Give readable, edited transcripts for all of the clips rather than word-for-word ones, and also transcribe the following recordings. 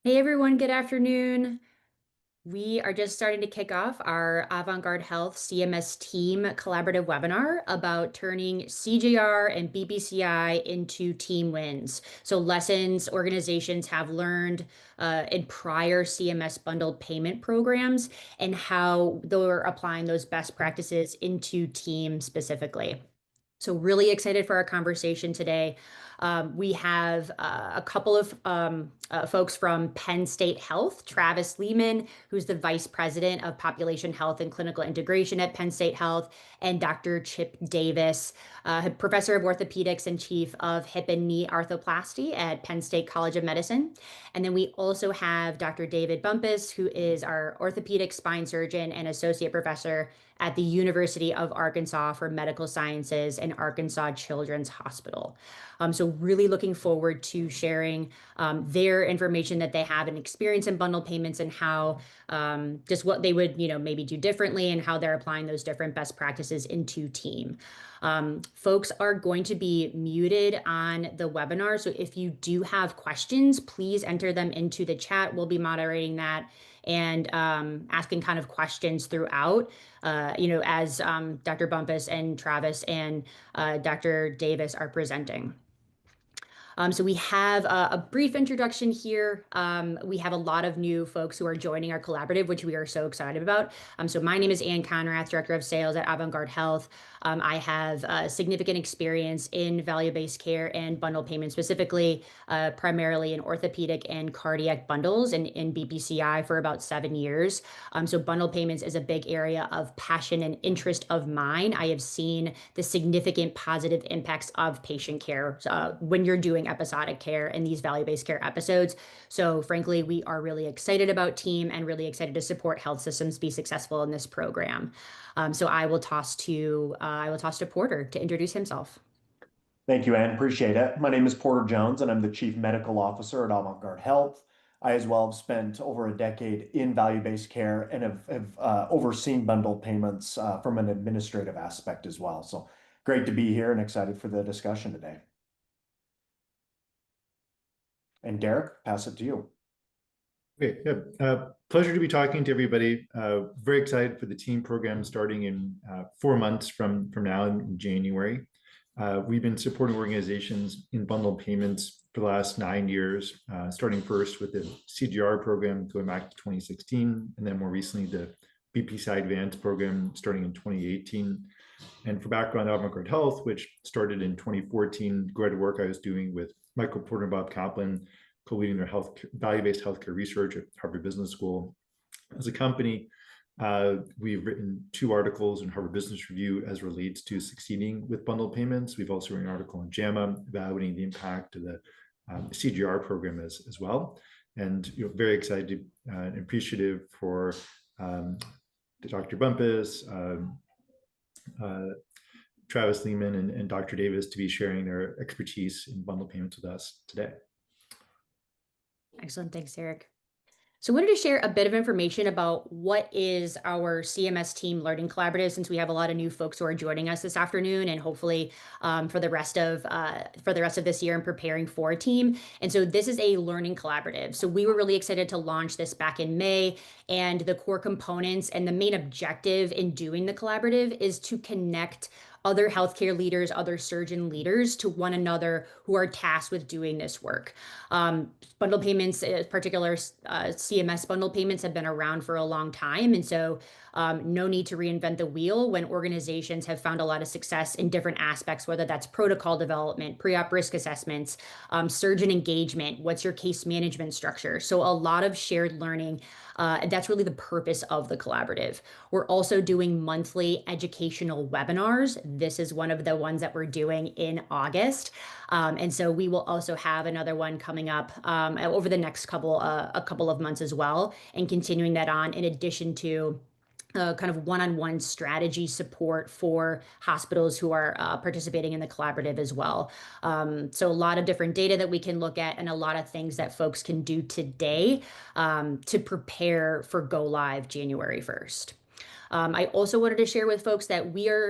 Hey everyone, good afternoon. We are just starting to kick off our Avant-garde Health CMS team collaborative webinar about turning CJR and BPCI into team wins. So lessons organizations have learned in prior CMS bundled payment programs and how they're applying those best practices into team specifically. So really excited for our conversation today. We have a couple of folks from Penn State Health, Travis Lehman, who's the Vice President of Population Health and Clinical Integration at Penn State Health, and Dr. Chip Davis, Professor of Orthopedics and Chief of Hip and Knee Arthroplasty at Penn State College of Medicine. And then we also have Dr. David Bumpus, who is our orthopedic spine surgeon and associate professor at the University of Arkansas for Medical Sciences and Arkansas Children's Hospital. So really looking forward to sharing their information that they have and experience in bundle payments and how just what they would, maybe do differently and how they're applying those different best practices into team. Folks are going to be muted on the webinar. So if you do have questions, please enter them into the chat. We'll be moderating that and asking kind of questions throughout, as Dr. Bumpus and Travis and Dr. Davis are presenting. So we have a brief introduction here. We have a lot of new folks who are joining our collaborative, which we are so excited about. So my name is Ann Conrath, Director of Sales at Avant-garde Health. I have significant experience in value-based care and bundle payments, specifically primarily in orthopedic and cardiac bundles and in BPCI for about 7 years. So bundle payments is a big area of passion and interest of mine. I have seen the significant positive impacts of patient care when you're doing episodic care in these value-based care episodes. So frankly, we are really excited about team and really excited to support health systems be successful in this program. So I will toss to Porter to introduce himself. Thank you, Ann. Appreciate it. My name is Porter Jones, and I'm the Chief Medical Officer at Avant-garde Health. I as well have spent over a decade in value-based care and have overseen bundle payments from an administrative aspect as well. So great to be here and excited for the discussion today. And Derek, pass it to you. Okay, yeah. Pleasure to be talking to everybody. Very excited for the team program starting in 4 months from now in January. We've been supporting organizations in bundled payments for the last 9 years, starting first with the CJR program going back to 2016, and then more recently the BPCI Advanced program starting in 2018. And for background, Avant-garde Health, which started in 2014, go ahead to work I was doing with Michael Porter and Bob Kaplan, co-leading their value-based healthcare research at Harvard Business School. As a company, we've written 2 articles in Harvard Business Review as relates to succeeding with bundle payments. We've also written an article in JAMA evaluating the impact of the CGR program as well. And very excited and appreciative for Dr. Bumpus, Travis Lehman, and Dr. Davis to be sharing their expertise in bundle payments with us today. Excellent. Thanks, Eric. So I wanted to share a bit of information about what is our CMS Team Learning Collaborative, since we have a lot of new folks who are joining us this afternoon, and hopefully for the rest of this year and preparing for a team. And so this is a learning collaborative. So we were really excited to launch this back in May, and the core components and the main objective in doing the collaborative is to connect other healthcare leaders, other surgeon leaders to one another who are tasked with doing this work. Bundle payments, in particular CMS bundle payments, have been around for a long time. And so no need to reinvent the wheel when organizations have found a lot of success in different aspects, whether that's protocol development, pre-op risk assessments, surgeon engagement, what's your case management structure. So a lot of shared learning. That's really the purpose of the collaborative. We're also doing monthly educational webinars. This is one of the ones that we're doing in August. And so we will also have another one coming up over the next couple of months as well, and continuing that on in addition to kind of one-on-one strategy support for hospitals who are participating in the collaborative as well. So a lot of different data that we can look at and a lot of things that folks can do today to prepare for go live January 1st. I also wanted to share with folks that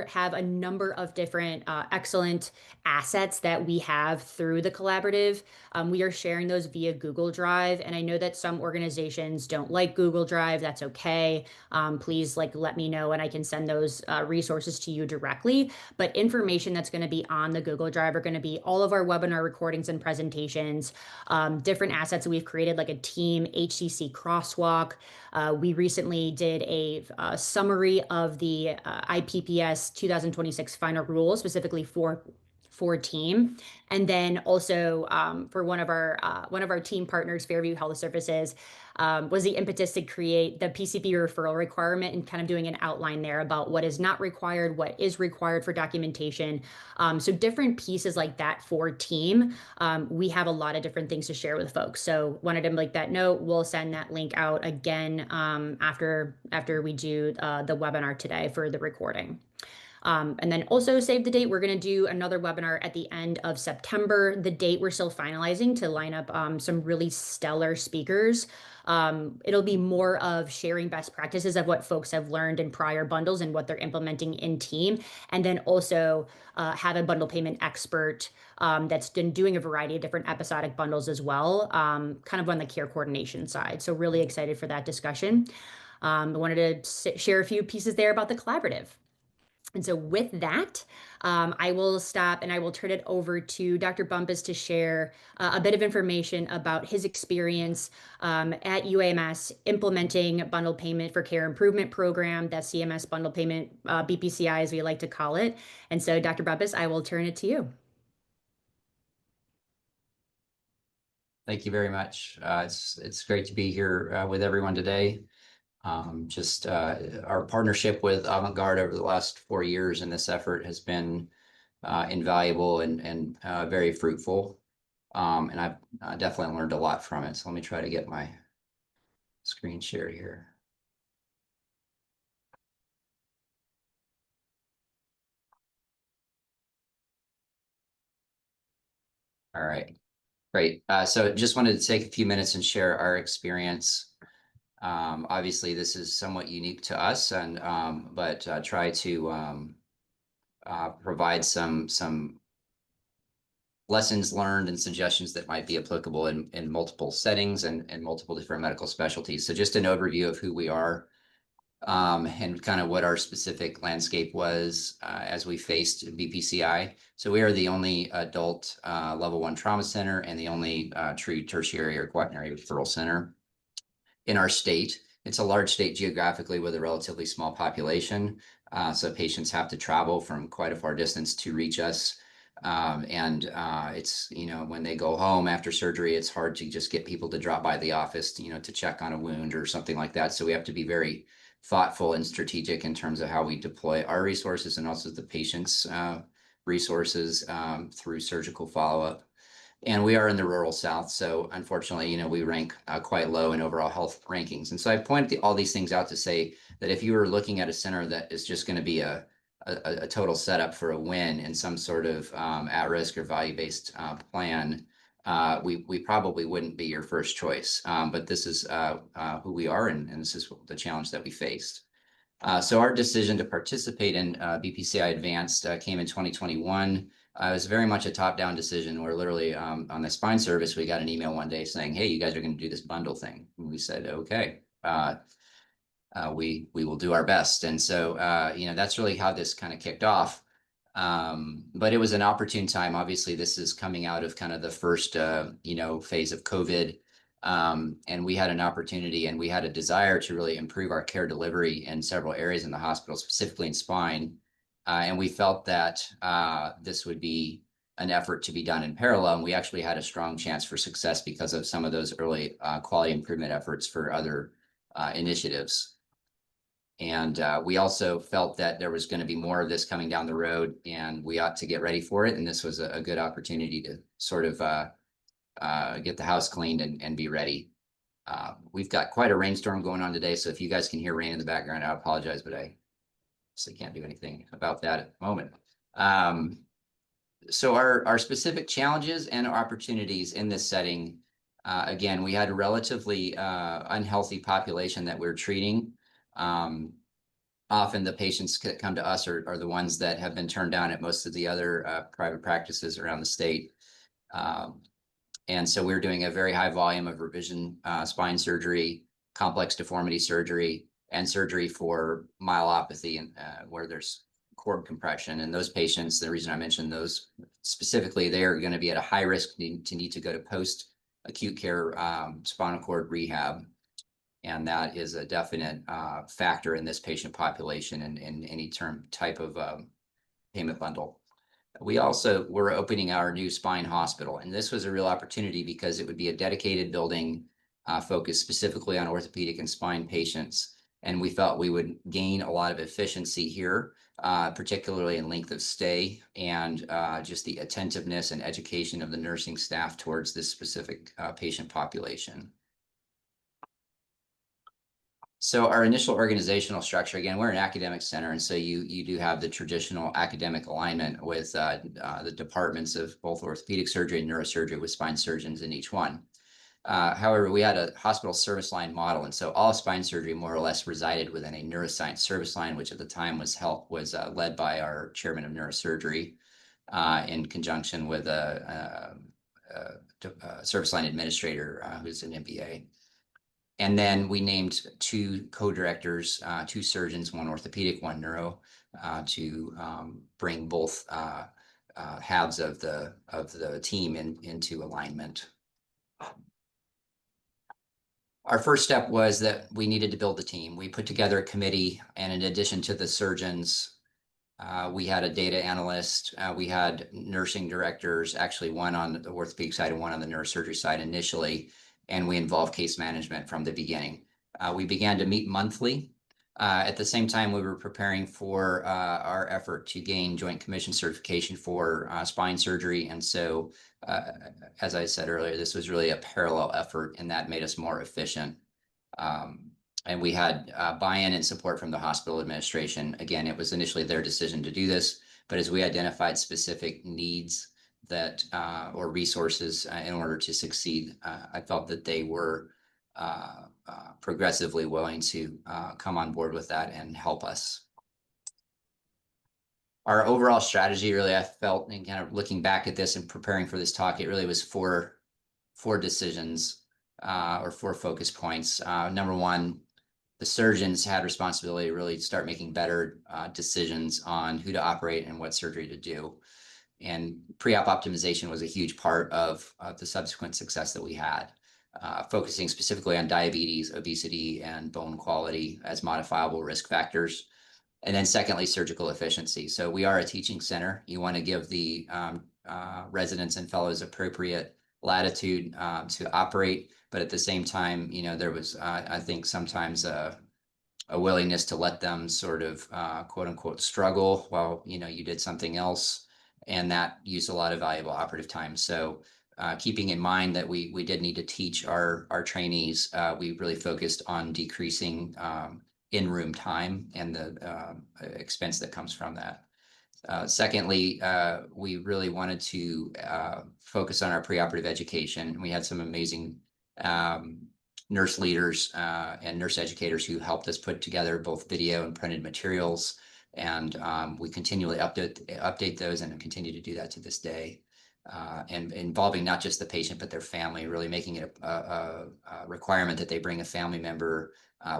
have a number of different excellent assets that we have through the collaborative. We are sharing those via Google Drive, and I know that some organizations don't like Google Drive. That's okay. Please let me know, and I can send those resources to you directly. But information that's going to be on the Google Drive are going to be all of our webinar recordings and presentations, different assets that we've created, like a team HCC crosswalk. We recently did a summary of the IPPS 2026 final rules, specifically for team. And then also for one of our team partners, Fairview Health Services, was the impetus to create the PCP referral requirement and kind of doing an outline there about what is not required, what is required for documentation. So different pieces like that for team. We have a lot of different things to share with folks. So wanted to make that note. We'll send that link out again after we do the webinar today for the recording. And then also save the date. We're going to do another webinar at the end of September. The date we're still finalizing to line up some really stellar speakers. It'll be more of sharing best practices of what folks have learned in prior bundles and what they're implementing in team. And then also have a bundle payment expert that's been doing a variety of different episodic bundles as well, kind of on the care coordination side. So really excited for that discussion. I wanted to share a few pieces there about the collaborative. And so with that, I will stop and I will turn it over to Dr. Bumpus to share a bit of information about his experience at UAMS implementing bundle payment for care improvement program, that CMS bundle payment, BPCI as we like to call it. And so Dr. Bumpus, I will turn it to you. Thank you very much. It's great to be here with everyone today. Our partnership with Avant-garde over the last 4 years in this effort has been invaluable and very fruitful. And I've definitely learned a lot from it. So let me try to get my screen share here. All right, great. So just wanted to take a few minutes and share our experience. Obviously, this is somewhat unique to us, but try to provide some lessons learned and suggestions that might be applicable in multiple settings and multiple different medical specialties. So just an overview of who we are and kind of what our specific landscape was as we faced BPCI. So we are the only adult level 1 trauma center and the only true tertiary or quaternary referral center in our state. It's a large state geographically with a relatively small population. So patients have to travel from quite a far distance to reach us. It's, when they go home after surgery, it's hard to just get people to drop by the office, to check on a wound or something like that. So we have to be very thoughtful and strategic in terms of how we deploy our resources and also the patient's resources through surgical follow-up. And we are in the rural South, so unfortunately, we rank quite low in overall health rankings. And so I pointed all these things out to say that if you were looking at a center that is just going to be a total setup for a win in some sort of at-risk or value-based plan, we probably wouldn't be your first choice. But this is who we are, and this is the challenge that we faced. So our decision to participate in BPCI Advanced came in 2021. It was very much a top-down decision where literally on the spine service, we got an email one day saying, hey, you guys are going to do this bundle thing. And we said, okay, we will do our best. And so, that's really how this kind of kicked off. But it was an opportune time. Obviously, this is coming out of kind of the first, phase of COVID. And we had an opportunity and we had a desire to really improve our care delivery in several areas in the hospital, specifically in spine. And we felt that this would be an effort to be done in parallel. And we actually had a strong chance for success because of some of those early quality improvement efforts for other initiatives. And we also felt that there was going to be more of this coming down the road and we ought to get ready for it. And this was a good opportunity to sort of get the house cleaned and be ready. We've got quite a rainstorm going on today. So if you guys can hear rain in the background, I apologize, but I can't do anything about that at the moment. So our specific challenges and opportunities in this setting, again, we had a relatively unhealthy population that we're treating. often the patients that come to us are the ones that have been turned down at most of the other private practices around the state. And so we're doing a very high volume of revision spine surgery, complex deformity surgery, and surgery for myelopathy, and where there's cord compression. And those patients, the reason I mentioned those specifically, they are going to be at a high risk to need to go to post-acute care spinal cord rehab. And that is a definite factor in this patient population and in any type of payment bundle. We also were opening our new spine hospital, and this was a real opportunity because it would be a dedicated building focused specifically on orthopedic and spine patients. And we felt we would gain a lot of efficiency here, particularly in length of stay and just the attentiveness and education of the nursing staff towards this specific patient population. So our initial organizational structure, again, we're an academic center, and so you do have the traditional academic alignment with the departments of both orthopedic surgery and neurosurgery with spine surgeons in each one. However, we had a hospital service line model, and so all spine surgery more or less resided within a neuroscience service line, which at the time was led by our chairman of neurosurgery in conjunction with a service line administrator who's an MBA. And then we named two co-directors, two surgeons, one orthopedic, one neuro, to bring both halves of the team into alignment. Our first step was that we needed to build the team. We put together a committee, and in addition to the surgeons, we had a data analyst, we had nursing directors, actually one on the orthopedic side and one on the neurosurgery side initially, and we involved case management from the beginning. We began to meet monthly. At the same time, we were preparing for our effort to gain Joint Commission certification for spine surgery. And so, as I said earlier, this was really a parallel effort, and that made us more efficient. And we had buy-in and support from the hospital administration. Again, it was initially their decision to do this, but as we identified specific needs that or resources in order to succeed, I felt that they were progressively willing to come on board with that and help us. Our overall strategy, really, I felt, and kind of looking back at this and preparing for this talk, it really was four decisions or 4 focus points. Number one, the surgeons had responsibility to really start making better decisions on who to operate and what surgery to do. And pre-op optimization was a huge part of the subsequent success that we had, focusing specifically on diabetes, obesity, and bone quality as modifiable risk factors. And then secondly, surgical efficiency. So we are a teaching center. You want to give the residents and fellows appropriate latitude to operate, but at the same time, there was, I think, sometimes a willingness to let them sort of quote unquote struggle while you did something else, and that used a lot of valuable operative time. So keeping in mind that we did need to teach our trainees, we really focused on decreasing in-room time and the expense that comes from that. Secondly, we really wanted to focus on our preoperative education. We had some amazing nurse leaders and nurse educators who helped us put together both video and printed materials. And we continually update those and continue to do that to this day. And involving not just the patient, but their family, really making it a requirement that they bring a family member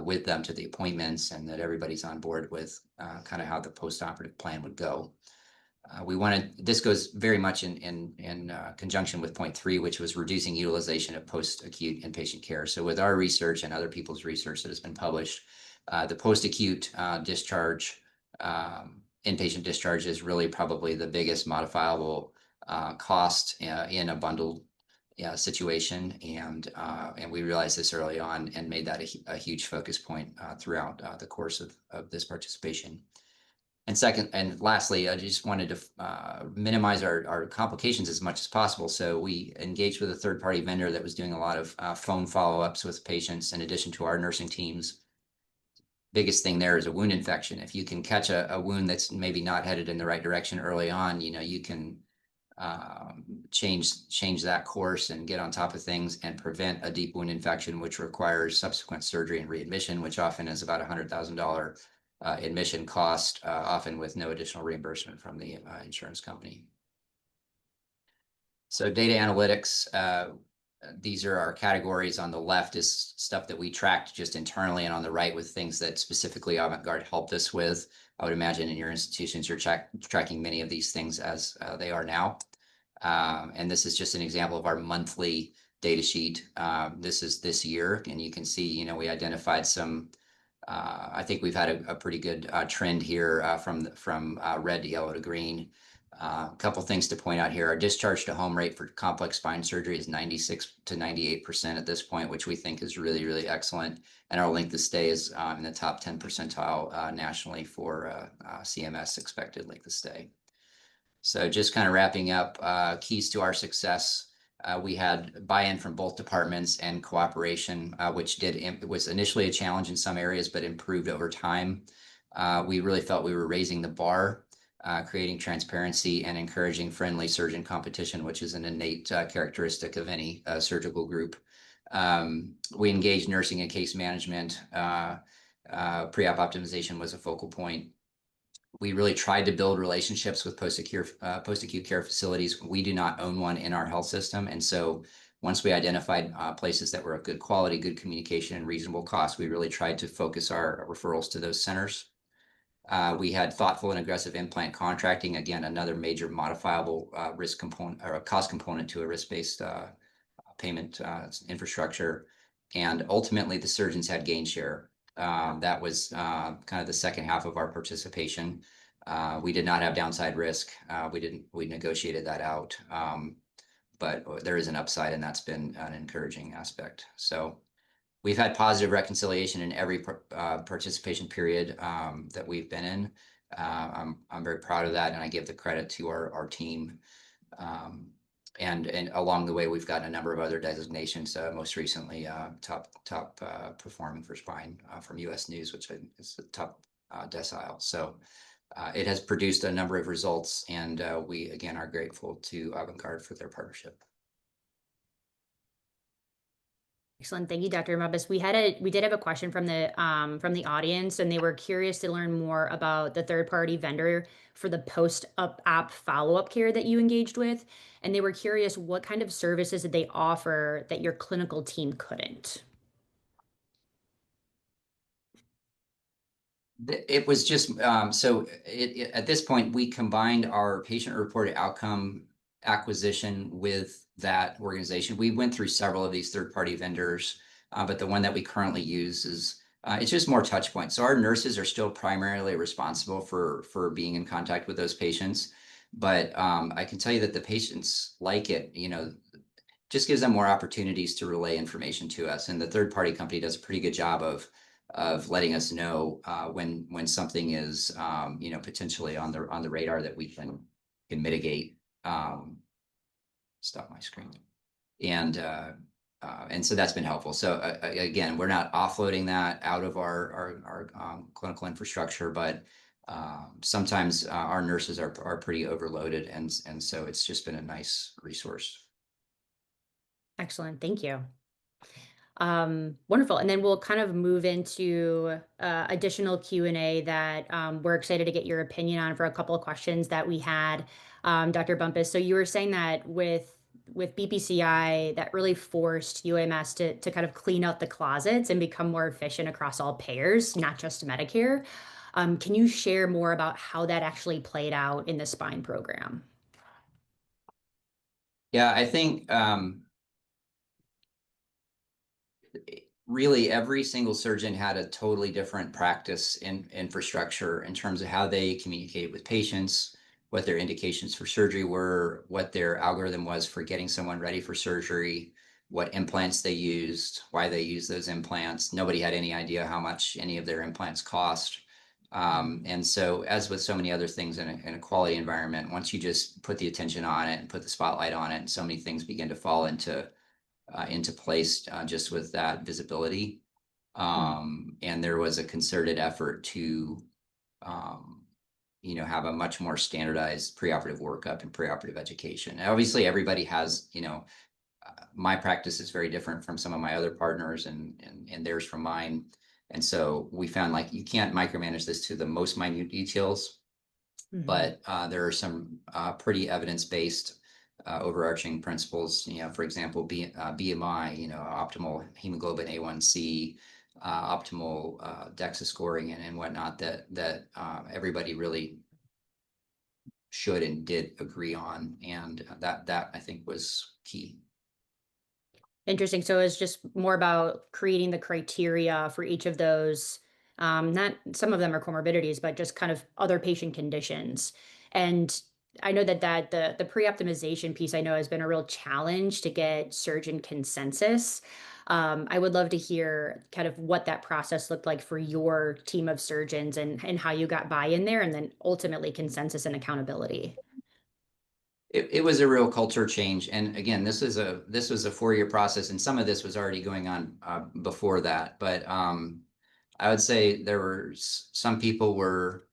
with them to the appointments, and that everybody's on board with kind of how the post-operative plan would go. This goes very much in conjunction with point 3, which was reducing utilization of post-acute inpatient care. So with our research and other people's research that has been published, the post-acute discharge, inpatient discharge is really probably the biggest modifiable cost in a bundled situation, and we realized this early on and made that a huge focus point throughout the course of this participation. And second, and lastly, I just wanted to minimize our complications as much as possible. So we engaged with a third-party vendor that was doing a lot of phone follow-ups with patients in addition to our nursing teams. Biggest thing there is a wound infection. If you can catch a wound that's maybe not headed in the right direction early on, you can change that course and get on top of things and prevent a deep wound infection, which requires subsequent surgery and readmission, which often is about $100,000 admission cost, often with no additional reimbursement from the insurance company. So data analytics, these are our categories. On the left is stuff that we tracked just internally, and on the right with things that specifically Avant-garde helped us with. I would imagine in your institutions, you're tracking many of these things as they are now. And this is just an example of our monthly data sheet. This is this year, and you can see, you know, we identified some, I think we've had a pretty good trend here from red to yellow to green. A couple things to point out here. Our discharge to home rate for complex spine surgery is 96 to 98% at this point, which we think is really, really excellent. And our length of stay is in the top 10 percentile nationally for CMS expected length of stay. So just kind of wrapping up, keys to our success. We had buy-in from both departments and cooperation, which was initially a challenge in some areas, but improved over time. We really felt we were raising the bar, creating transparency and encouraging friendly surgeon competition, which is an innate characteristic of any surgical group. We engaged nursing and case management. Pre-op optimization was a focal point. We really tried to build relationships with post-acute care facilities. We do not own one in our health system. And so once we identified places that were of good quality, good communication, and reasonable cost, we really tried to focus our referrals to those centers. We had thoughtful and aggressive implant contracting. Again, another major modifiable risk component or a cost component to a risk-based payment infrastructure. And ultimately, the surgeons had gain share. That was kind of the second half of our participation. We did not have downside risk. We negotiated that out. But there is an upside, and that's been an encouraging aspect. So we've had positive reconciliation in every participation period that we've been in. I'm very proud of that, and I give the credit to our team. And along the way, we've gotten a number of other designations, most recently top performing for spine from US News, which is the top decile. So it has produced a number of results, and we, again, are grateful to Avant-garde for their partnership. Excellent. Thank you, Dr. Mabus. We did have a question from the audience, and they were curious to learn more about the third-party vendor for the post-op follow-up care that you engaged with. And they were curious what kind of services did they offer that your clinical team couldn't? It was just at this point, we combined our patient-reported outcome acquisition with that organization. We went through several of these third-party vendors, but the one that we currently use is it's just more touch points. So our nurses are still primarily responsible for being in contact with those patients, but I can tell you that the patients like it. You know, just gives them more opportunities to relay information to us, and the third-party company does a pretty good job of letting us know when something is potentially on the radar that we can mitigate. Stop my screen. And so that's been helpful. So again, we're not offloading that out of our clinical infrastructure, but sometimes our nurses are pretty overloaded, and so it's just been a nice resource. Excellent. Thank you. Wonderful. And then we'll kind of move into additional Q&A that we're excited to get your opinion on for a couple of questions that we had, Dr. Bumpus. So you were saying that with BPCI, that really forced UMS to kind of clean out the closets and become more efficient across all payers, not just Medicare. Can you share more about how that actually played out in the spine program? Yeah, I think really every single surgeon had a totally different practice infrastructure in terms of how they communicate with patients, what their indications for surgery were, what their algorithm was for getting someone ready for surgery, what implants they used, why they used those implants. Nobody had any idea how much any of their implants cost. And so, as with so many other things in a quality environment, once you just put the attention on it and put the spotlight on it, and so many things begin to fall into place just with that visibility. And there was a concerted effort to have a much more standardized preoperative workup and preoperative education. And obviously, everybody has, my practice is very different from some of my other partners and theirs from mine. And so we found like you can't micromanage this to the most minute details, but there are some pretty evidence-based overarching principles. For example, BMI, optimal hemoglobin A1C, optimal DEXA scoring, and whatnot that everybody really should and did agree on, and that I think was key. Interesting. So it's just more about creating the criteria for each of those. Not some of them are comorbidities, but just kind of other patient conditions. And I know that the pre-optimization piece I know has been a real challenge to get surgeon consensus. I would love to hear kind of what that process looked like for your team of surgeons and how you got buy-in there, and then ultimately consensus and accountability. It was a real culture change, and again, this was a 4-year process, and some of this was already going on before that. But I would say there were some people were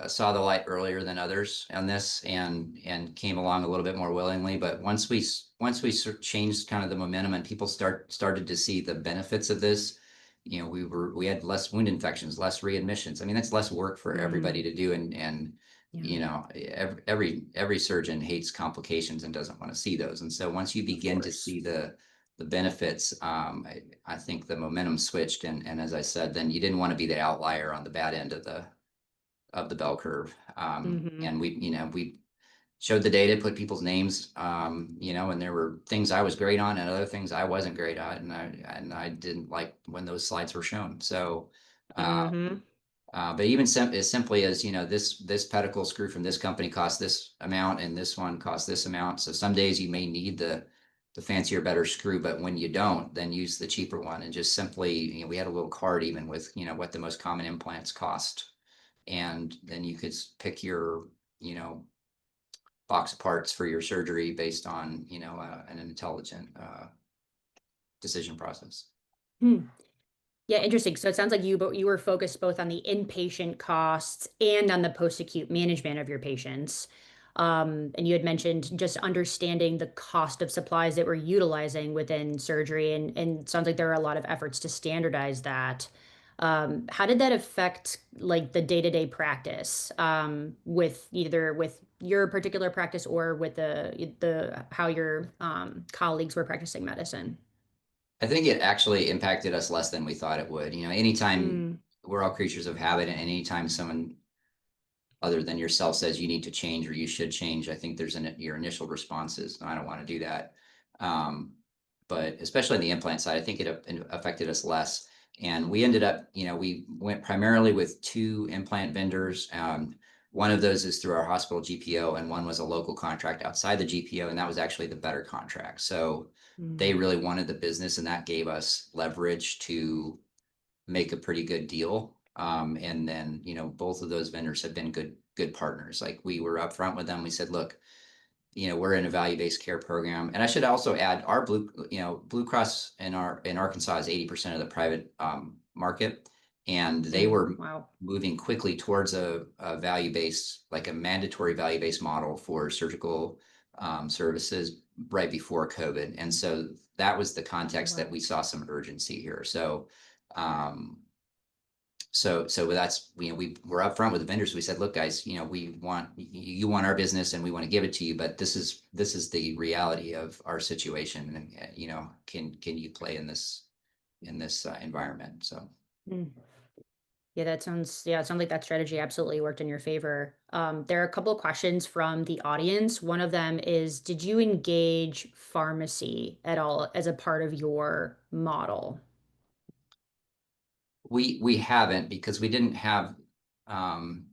saw the light earlier than others on this, and came along a little bit more willingly. But once we changed kind of the momentum, and people started to see the benefits of this, we had less wound infections, less readmissions. I mean, that's less work for everybody to do, and Yeah, every surgeon hates complications and doesn't want to see those. And so once you of begin to course. see the benefits, I think the momentum switched, and as I said, then you didn't want to be the outlier on the bad end of the bell curve. Hmm. And we showed the data, put people's names, and there were things I was great on and other things I wasn't great at, and I didn't like when those slides were shown. So, Hmm. but even as simply as this pedicle screw from this company costs this amount, and this one costs this amount. So some days you may need the fancier, better screw, but when you don't, then use the cheaper one. And just simply, we had a little card even with what the most common implants cost, and then you could pick your box of parts for your surgery based on an intelligent decision process. Hmm. Yeah, interesting. So it sounds like you were focused both on the inpatient costs and on the post-acute management of your patients. And you had mentioned just understanding the cost of supplies that we're utilizing within surgery, and it sounds like there are a lot of efforts to standardize that. How did that affect like the day-to-day practice, with either with your particular practice or with the how your colleagues were practicing medicine? I think it actually impacted us less than we thought it would. Anytime, Mm, we're all creatures of habit, and anytime someone other than yourself says you need to change or you should change, I think your initial response is, I don't want to do that. Um, but especially on the implant side, I think it affected us less. And we ended up, we went primarily with 2 implant vendors. One of those is through our hospital GPO, and one was a local contract outside the GPO, and that was actually the better contract. So they mm, really wanted the business, and that gave us leverage to make a pretty good deal. And then, both of those vendors have been good partners. Like, we were upfront with them. We said, look, we're in a value-based care program. And I should also add, our Blue Cross in Arkansas is 80% of the private market. And they were wow. moving quickly towards a value-based, like a mandatory value-based model for surgical services right before COVID. And so that was the context that Wow. we saw some urgency here. Um, so that's, we were upfront with the vendors. We said, look, guys, you want our business, and we want to give it to you, but this is the reality of our situation, and can you play in this environment? So Mm. Yeah, it sounds like that strategy absolutely worked in your favor. There are a couple of questions from the audience. One of them is, did you engage pharmacy at all as a part of your model? we haven't, because um,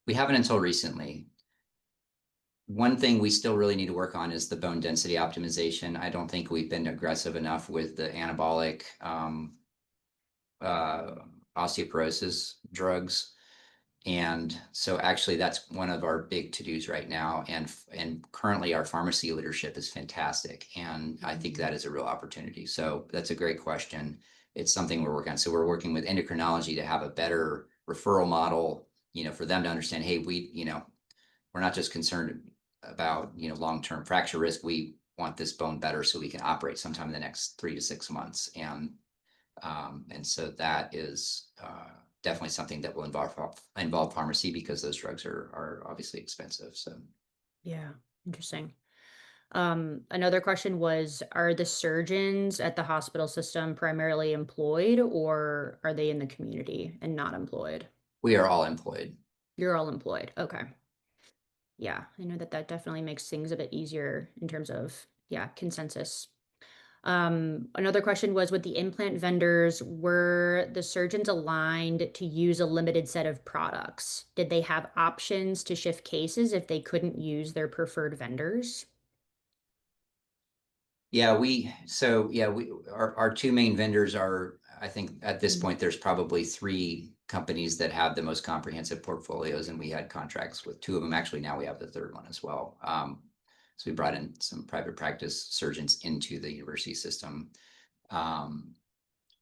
we haven't until recently. One thing we still really need to work on is the bone density optimization. I don't think we've been aggressive enough with the anabolic uh, osteoporosis drugs. And so actually that's one of our big to-dos right now. And currently our pharmacy leadership is fantastic. And I think that is a real opportunity. So that's a great question. It's something we're working on. So we're working with endocrinology to have a better referral model, for them to understand, hey, we're not just concerned about, long-term fracture risk. We want this bone better so we can operate sometime in the next 3 to 6 months. And And so that is definitely something that will involve pharmacy, because those drugs are obviously expensive. So Yeah, interesting. Another question was, are the surgeons at the hospital system primarily employed or are they in the community and not employed? we are all employed. You're all employed. Okay. Yeah, I know that that definitely makes things a bit easier in terms of, yeah, consensus. Another question was, with the implant vendors, were the surgeons aligned to use a limited set of products? Did they have options to shift cases if they couldn't use their preferred vendors? Yeah, our two main vendors are, I think at this Mm. point, there's probably three companies that have the most comprehensive portfolios, and we had contracts with two of them. Actually, now we have the third one as well. So we brought in some private practice surgeons into the university system. Um,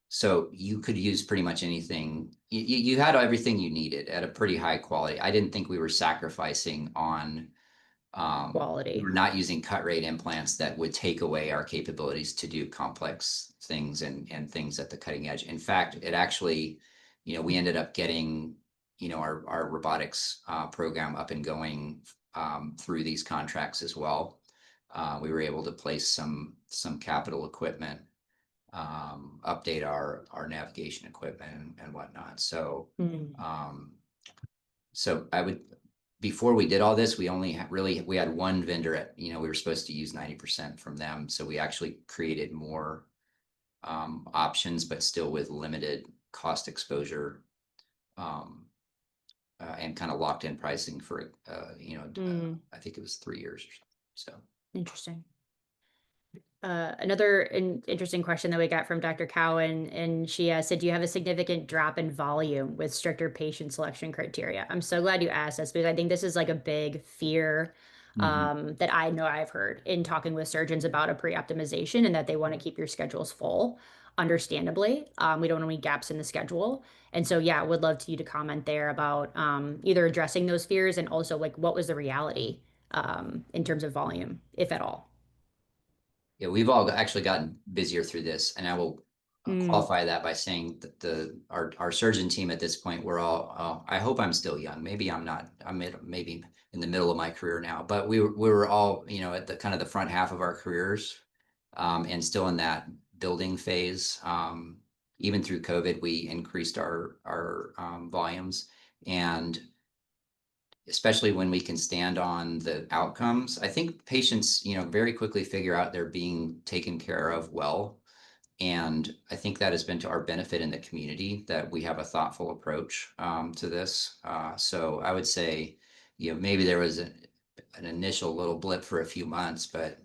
so you could use pretty much anything. You had everything you needed at a pretty high quality. I didn't think we were sacrificing on we Quality. were not using cut rate implants that would take away our capabilities to do complex things and things at the cutting edge. In fact, it actually, we ended up getting, our robotics program up and going through these contracts as well. We were able to place some capital equipment, update our navigation equipment and whatnot. Mm. Um, so I would, before we did all this, we only we had one vendor we were supposed to use 90% from them. So we actually created more options, but still with limited cost exposure, um, and kind of locked in pricing for, Mm. I think it was 3 years or so. Interesting. Another interesting question that we got from Dr. Cowan, and she said, "Do you have a significant drop in volume with stricter patient selection criteria?" I'm so glad you asked this because I think this is like a big fear Mhm. that I know I've heard in talking with surgeons about a pre-optimization and that they want to keep your schedules full. Understandably, we don't want any gaps in the schedule, and so yeah, I would love you to comment there about either addressing those fears and also like what was the reality in terms of volume, if at all. Yeah, we've all actually gotten busier through this, and I will Mm. qualify that by saying that our surgeon team at this point, we're all. I hope I'm still young. Maybe I'm not. Maybe in the middle of my career now, but we were all at the kind of the front half of our careers, and still in that building phase. Even through COVID, we increased our volumes, and especially when we can stand on the outcomes. I think patients, very quickly figure out they're being taken care of well. And I think that has been to our benefit in the community that we have a thoughtful approach to this. So I would say, maybe there was an initial little blip for a few months, but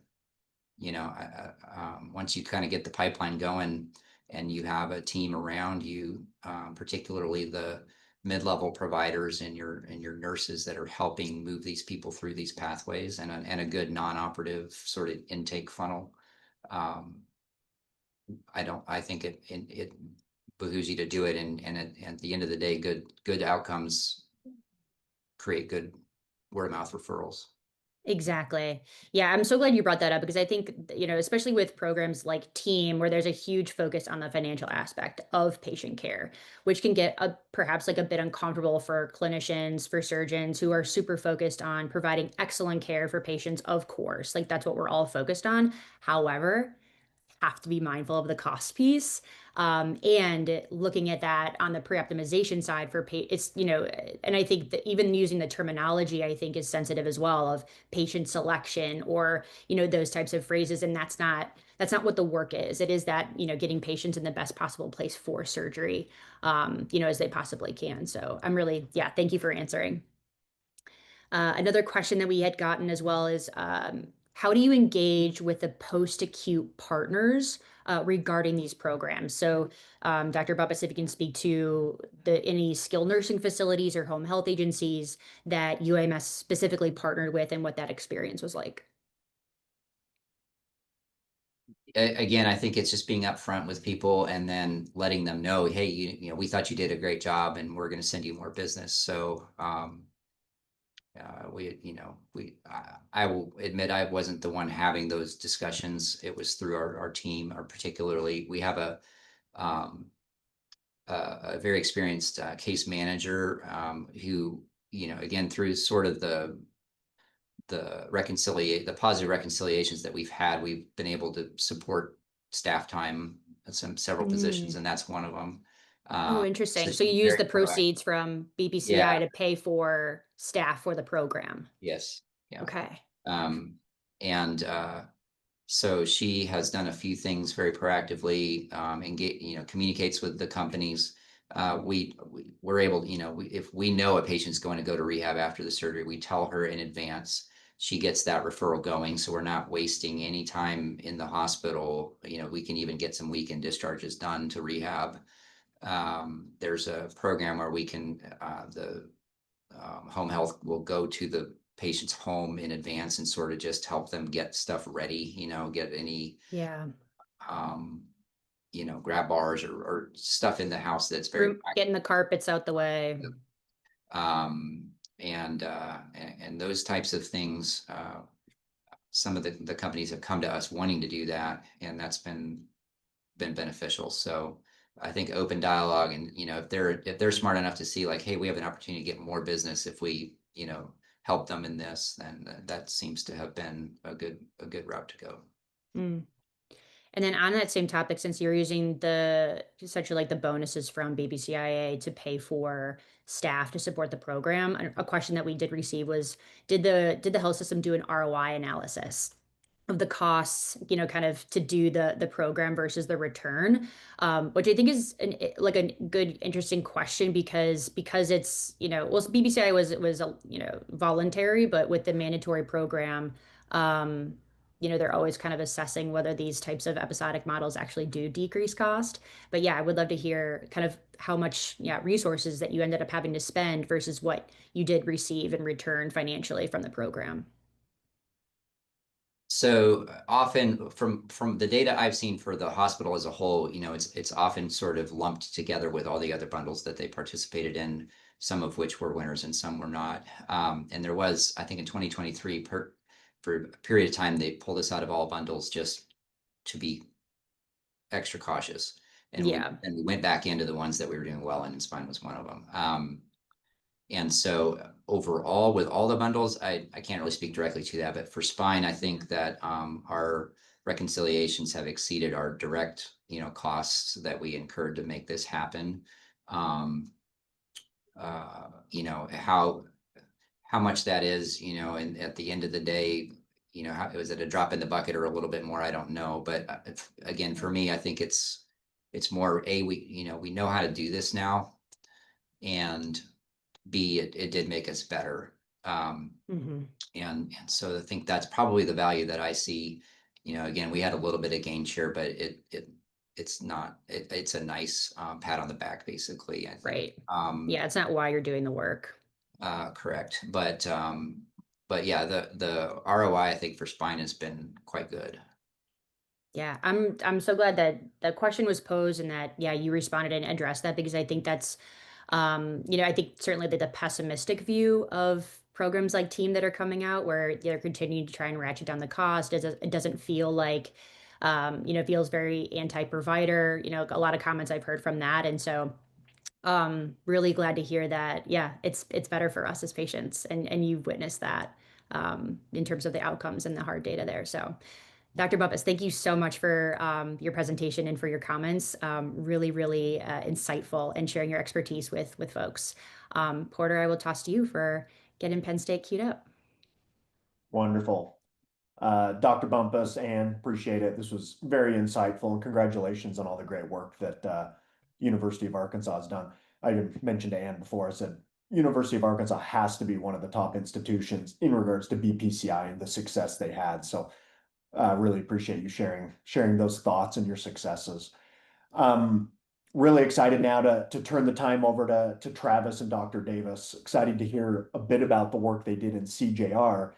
once you kind of get the pipeline going and you have a team around you, particularly the mid-level providers and your nurses that are helping move these people through these pathways, and a good non-operative sort of intake funnel. Um, I think it behooves you to do it, and at the end of the day, good outcomes create good word of mouth referrals. Exactly. Yeah, I'm so glad you brought that up because I think, especially with programs like Team, where there's a huge focus on the financial aspect of patient care, which can get perhaps like a bit uncomfortable for clinicians, for surgeons who are super focused on providing excellent care for patients, of course. Like that's what we're all focused on. However, have to be mindful of the cost piece. And looking at that on the pre-optimization side for it's, and I think that even using the terminology, I think is sensitive as well of patient selection or, those types of phrases. And that's not what the work is. It is that, getting patients in the best possible place for surgery, as they possibly can. So I'm really, yeah, thank you for answering. Another question that we had gotten as well is how do you engage with the post-acute partners regarding these programs? So, Dr. Bumpus, if you can speak to any skilled nursing facilities or home health agencies that UAMS specifically partnered with and what that experience was like. Again, I think it's just being upfront with people and then letting them know, hey, we thought you did a great job and we're going to send you more business. So, I will admit I wasn't the one having those discussions. It was through our team, or particularly we have a very experienced case manager who, again, through sort of the positive reconciliations that we've had, we've been able to support staff time at several positions, Mm. and that's one of them. Oh, So interesting. So you she's use very the proactive. proceeds from BPCI Yeah. to pay for staff for the program. Yes. Yeah. Okay. And so she has done a few things very proactively, and communicates with the companies. We're able to, if we know a patient's going to go to rehab after the surgery, we tell her in advance. She gets that referral going, so we're not wasting any time in the hospital. We can even get some weekend discharges done to rehab. There's a program where we can, the home health will go to the patient's home in advance and sort of just help them get stuff ready, get any, Yeah. um, grab bars or stuff in the house that's very Getting the carpets out the way. um, and those types of things. Some of the companies have come to us wanting to do that, and that's been beneficial. So I think open dialogue, and if they're smart enough to see like, hey, we have an opportunity to get more business if we help them in this, then that seems to have been a good route to go. Mm. And then on that same topic, since you're using the essentially like the bonuses from BBCIA to pay for staff to support the program, a question that we did receive was, did the health system do an ROI analysis of the costs, kind of to do the program versus the return, which I think is like a good, interesting question because it's, well, BBCI was voluntary, but with the mandatory program, um, they're always kind of assessing whether these types of episodic models actually do decrease cost. But yeah, I would love to hear kind of how much, resources that you ended up having to spend versus what you did receive in return financially from the program. So often from the data I've seen for the hospital as a whole, it's often sort of lumped together with all the other bundles that they participated in, some of which were winners and some were not. And there was, I think in 2023, for a period of time, they pulled us out of all bundles just to be extra cautious. And Yeah. we went back into the ones that we were doing well in, and spine was one of them. And so overall, with all the bundles, I can't really speak directly to that, but for spine, I think that our reconciliations have exceeded our direct, costs that we incurred to make this happen. How much that is, and at the end of the day, was it a drop in the bucket or a little bit more? I don't know. But again, for me, I think it's more we know how to do this now, and B, it did make us better. Hmm. And so I think that's probably the value that I see. Again, we had a little bit of gain share, but it's not, it's a nice pat on the back, basically, I think. Right. Yeah, it's not why you're doing the work. Correct. But yeah, the ROI, I think, for spine has been quite good. Yeah, I'm so glad that the question was posed and that, yeah, you responded and addressed that, because I think that's I think certainly the pessimistic view of programs like Team that are coming out, where they're continuing to try and ratchet down the cost. It doesn't feel like, it feels very anti-provider. A lot of comments I've heard from that, and so really glad to hear that. Yeah, it's better for us as patients, and you've witnessed that in terms of the outcomes and the hard data there. So. Dr. Bumpus, thank you so much for your presentation and for your comments. Really, really insightful and sharing your expertise with folks. Porter, I will toss to you for getting Penn State queued up. Wonderful. Dr. Bumpus, Ann, appreciate it. This was very insightful, and congratulations on all the great work that University of Arkansas has done. I mentioned to Ann before, I said University of Arkansas has to be one of the top institutions in regards to BPCI and the success they had. So really appreciate you sharing those thoughts and your successes. Um, really excited now to turn the time over to Travis and Dr. Davis. Excited to hear a bit about the work they did in CJR.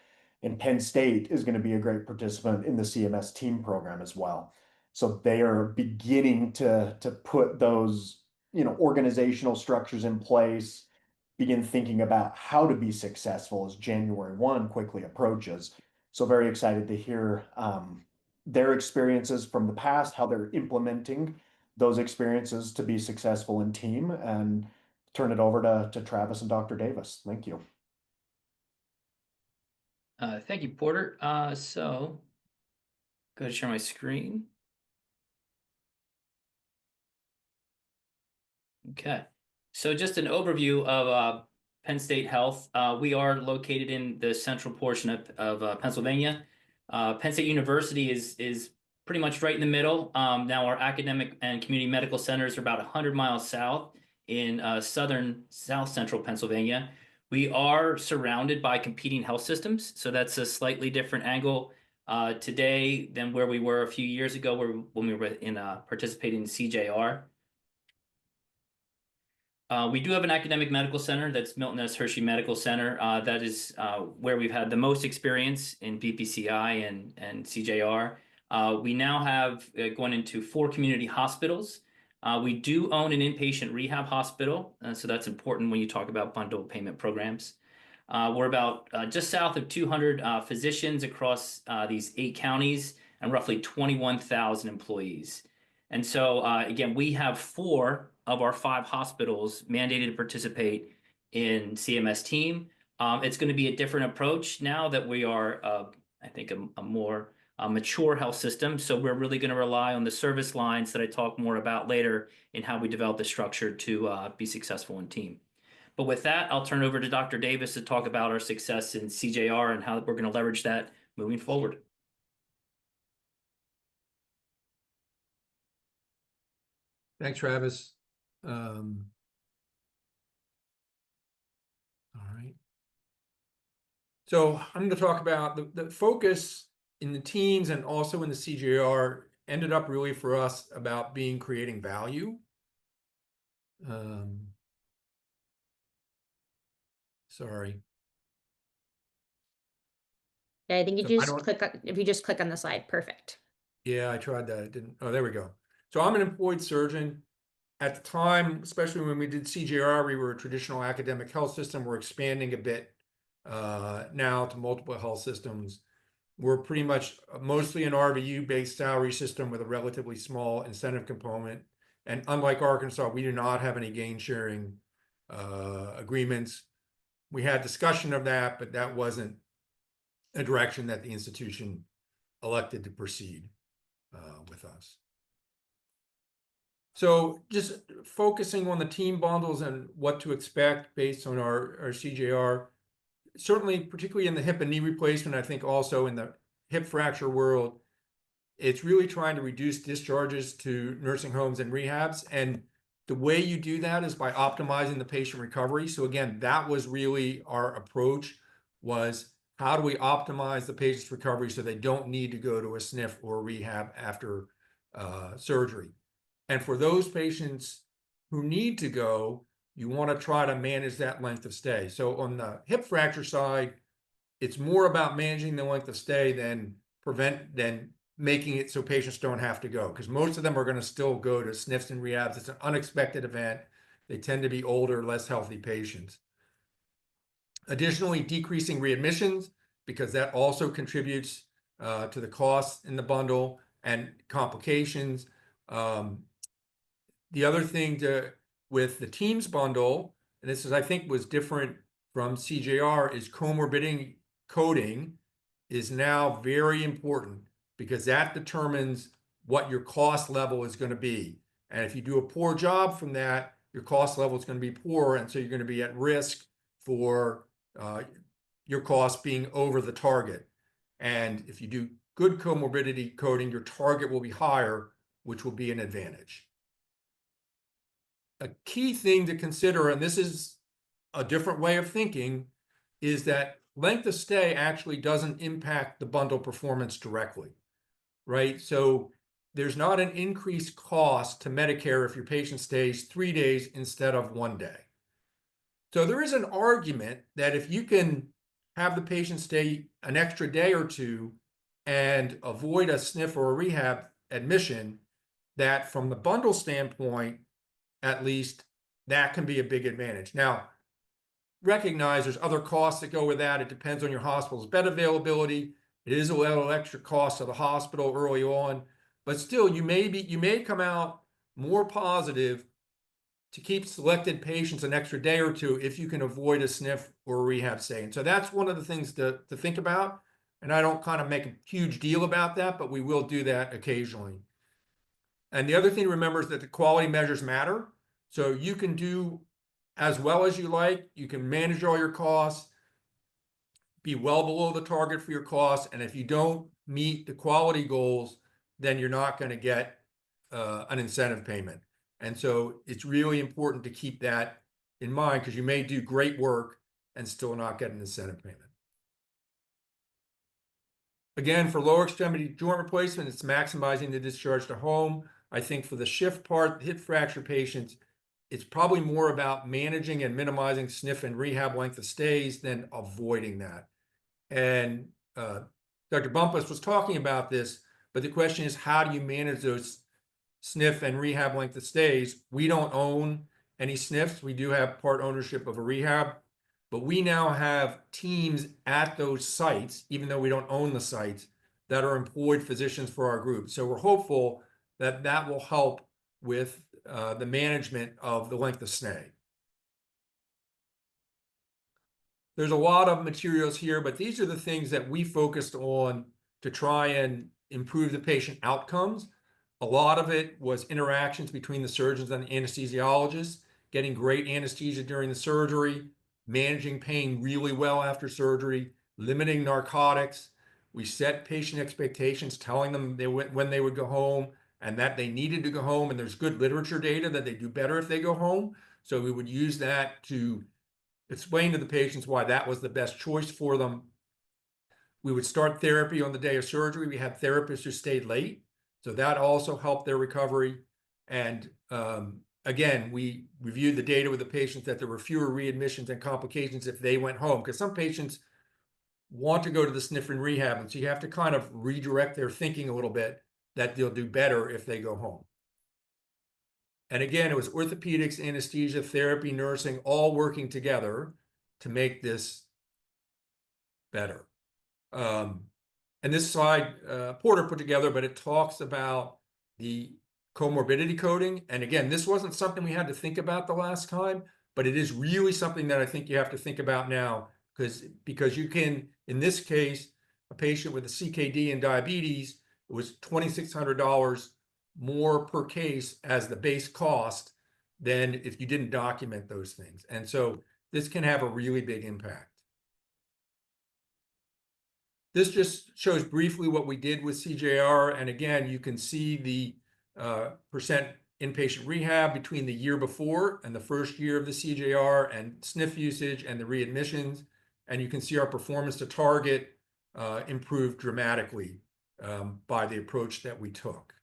And Penn State is going to be a great participant in the CMS team program as well. So they are beginning to put those, organizational structures in place, begin thinking about how to be successful as January 1 quickly approaches. So very excited to hear their experiences from the past, how they're implementing those experiences to be successful in team, and turn it over to Travis and Dr. Davis. Thank you. Thank you, Porter. So go ahead and share my screen. Okay. So just an overview of Penn State Health. We are located in the central portion of Pennsylvania. Penn State University is pretty much right in the middle. Now our academic and community medical centers are about 100 miles south in south central Pennsylvania. We are surrounded by competing health systems, so that's a slightly different angle today than where we were a few years ago when we were participating in CJR. We do have an academic medical center, that's Milton S. Hershey Medical Center. That is where we've had the most experience in BPCI and CJR. We now have going into 4 community hospitals. We do own an inpatient rehab hospital, so that's important when you talk about bundle payment programs. We're about just south of 200 physicians across these 8 counties and roughly 21,000 employees. And so, again, we have 4 of our 5 hospitals mandated to participate in CMS team. It's going to be a different approach now that we are, I think, a more mature health system. So we're really going to rely on the service lines that I talk more about later in how we develop the structure to be successful in team. But with that, I'll turn it over to Dr. Davis to talk about our success in CJR and how we're going to leverage that moving forward. Thanks, Travis. All right. So I'm going to talk about the focus in the teams and also in the CJR ended up really for us about creating value. Sorry. Yeah, I think if you just click on the slide, perfect. Yeah, I tried that. It didn't. Oh, there we go. So I'm an employed surgeon. At the time, especially when we did CJR, we were a traditional academic health system. We're expanding a bit now to multiple health systems. We're pretty much mostly an RVU-based salary system with a relatively small incentive component. And unlike Arkansas, we do not have any gain sharing agreements. We had discussion of that, but that wasn't a direction that the institution elected to proceed with us. So just focusing on the team bundles and what to expect based on our CJR, certainly particularly in the hip and knee replacement, I think also in the hip fracture world, it's really trying to reduce discharges to nursing homes and rehabs. And the way you do that is by optimizing the patient recovery. So again, that was really our approach, was how do we optimize the patient's recovery so they don't need to go to a SNF or a rehab after surgery. And for those patients who need to go, you want to try to manage that length of stay. So on the hip fracture side, it's more about managing the length of stay than making it so patients don't have to go, because most of them are going to still go to SNFs and rehabs. It's an unexpected event. They tend to be older, less healthy patients. Additionally, decreasing readmissions, because that also contributes to the costs in the bundle and complications. The other thing with the teams bundle, and this is, I think, was different from CJR, is comorbidity coding is now very important, because that determines what your cost level is going to be. And if you do a poor job from that, your cost level is going to be poor, and so you're going to be at risk for your costs being over the target. And if you do good comorbidity coding, your target will be higher, which will be an advantage. A key thing to consider, and this is a different way of thinking, is that length of stay actually doesn't impact the bundle performance directly, right? So there's not an increased cost to Medicare if your patient stays 3 days instead of 1 day. So there is an argument that if you can have the patient stay an extra day or 2 and avoid a SNF or a rehab admission, that from the bundle standpoint, at least, that can be a big advantage. Now, recognize there's other costs that go with that. It depends on your hospital's bed availability. It is a little extra cost to the hospital early on, but still, you may come out more positive to keep selected patients an extra day or two if you can avoid a SNF or a rehab stay. And so that's one of the things to think about. And I don't kind of make a huge deal about that, but we will do that occasionally. And the other thing to remember is that the quality measures matter. So you can do as well as you like, you can manage all your costs, be well below the target for your costs. And if you don't meet the quality goals, then you're not going to get an incentive payment. And so it's really important to keep that in mind, because you may do great work and still not get an incentive payment. Again, for lower extremity joint replacement, it's maximizing the discharge to home. I think for the shift part, hip fracture patients, it's probably more about managing and minimizing SNF and rehab length of stays than avoiding that. And Dr. Bumpus was talking about this, but the question is, how do you manage those SNF and rehab length of stays? We don't own any SNFs. We do have part ownership of a rehab, but we now have teams at those sites, even though we don't own the sites, that are employed physicians for our group. So we're hopeful that that will help with the management of the length of stay. There's a lot of materials here, but these are the things that we focused on to try and improve the patient outcomes. A lot of it was interactions between the surgeons and the anesthesiologists, getting great anesthesia during the surgery, managing pain really well after surgery, limiting narcotics. We set patient expectations, telling them when they would go home and that they needed to go home. And there's good literature data that they do better if they go home. So we would use that to explain to the patients why that was the best choice for them. We would start therapy on the day of surgery. We had therapists who stayed late, so that also helped their recovery. And again, we reviewed the data with the patients that there were fewer readmissions and complications if they went home, because some patients want to go to the SNF and rehab, and so you have to kind of redirect their thinking a little bit that they'll do better if they go home. And again, it was orthopedics, anesthesia, therapy, nursing, all working together to make this better. And this slide, Porter put together, but it talks about the comorbidity coding. And again, this wasn't something we had to think about the last time, but it is really something that I think you have to think about now, because you can, in this case, a patient with a CKD and diabetes, it was $2,600 more per case as the base cost than if you didn't document those things. And so this can have a really big impact. This just shows briefly what we did with CJR. And again, you can see the percent inpatient rehab between the year before and the first year of the CJR, and SNF usage and the readmissions. And you can see our performance to target improved dramatically by the approach that we took.